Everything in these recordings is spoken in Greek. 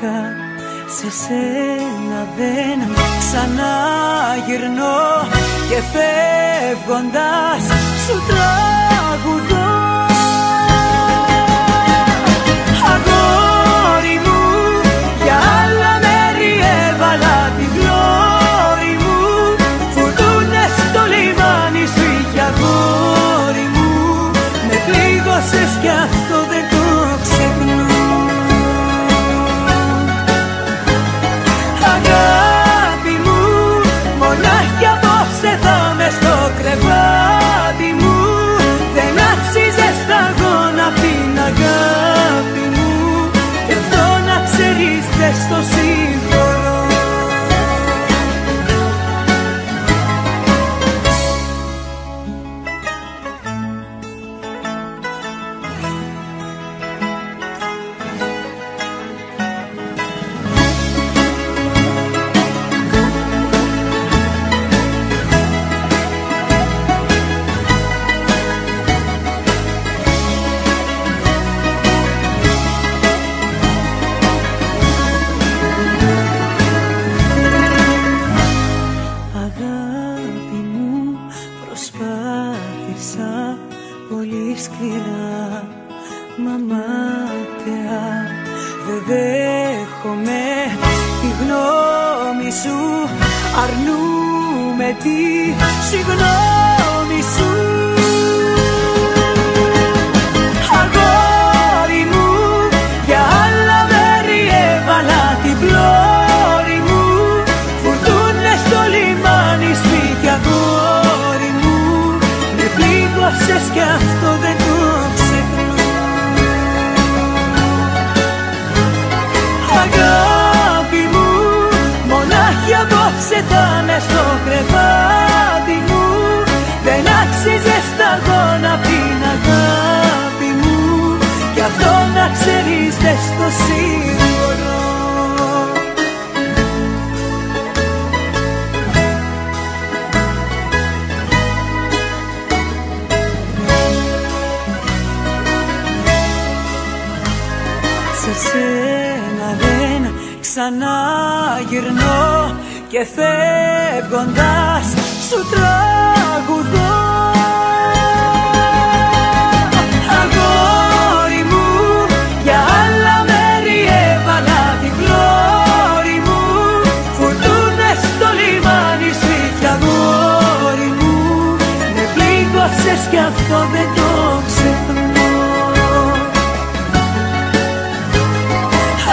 χάθηκα, σε σένα δεν ξαναγυρνώ και φεύγοντας σου τραγουδώ. Αγόρι μου, για άλλα μέρη έβαλα την πλώρη μου, φουρτούνες στο λιμάνι σου είχε αγόρι μου, με πλήγωσες κι αυτό δεν το ξεχνώ. Αγάπη μου, μονάχη απόψε θα μες στο κρεβάτι μου, δεν άξιζε σταγόνα απ' την αγάπη μου, και αυτό να ξέρεις δεν στο συγχωρώ. Προσπάθησα πολύ σκληρά, μα μάταια δεν δέχομαι τη γνώμη σου, αρνούμε τη συγγνώμη σου. Αγόρι μου, για άλλα μέρη έβαλα την πλώρη μου, φουρτούνες στο λιμάνι σπίτια αγόρι μου, με πλήγωσες κι αυτό δεν το ξεχνώ. Αγάπη μου, μονάχη απόψε θα μες στο κρεβάτι μου, δεν άξιζε σταγόνα απ' την αγάπη μου, κι αυτό να ξέρεις δεν στο συγχωρώ. Σε σένα δεν ξαναγυρνώ και φεύγοντας σου τραγουδώ. Αγόρι μου, για άλλα μέρη έβαλα την πλώρη μου, φουρτούνες στο λιμάνι σου είχε αγόρι μου, με πλήγωσες κι αυτό δεν το ξεχνώ.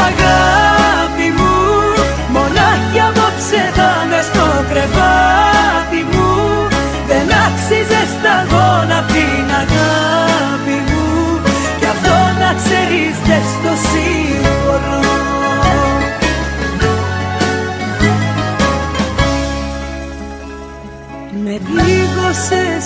Αγάπη μου, μονάχη απόψε θα μες στο κρεβάτι μου, δεν άξιζε σταγόνα απ' την αγάπη μου, κι αυτό να ξέρεις δεν στο συγχωρώ. Με πλήγωσες